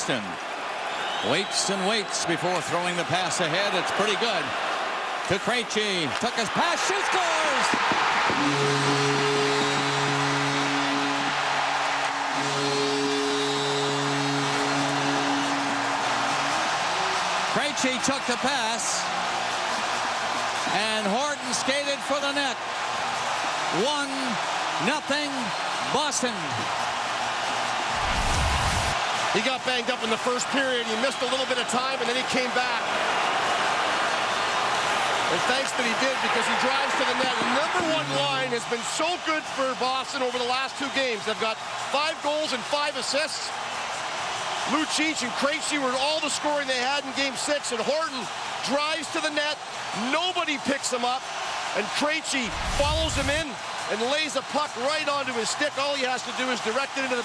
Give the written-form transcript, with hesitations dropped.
Boston. Waits and waits before throwing the pass ahead. It's pretty good. To Krejci. Took his pass. She scores! Krejci took the pass. And Horton skated for the net. 1-0 Boston. He got banged up in the first period. He missed a little bit of time, and then he came back. And thanks that he did, because he drives to the net. The number one line has been so good for Boston over the last 2 games. They've got 5 goals and 5 assists. Lucic and Krejci were all the scoring they had in Game 6, and Horton drives to the net. Nobody picks him up, and Krejci follows him in and lays a puck right onto his stick. All he has to do is direct it into the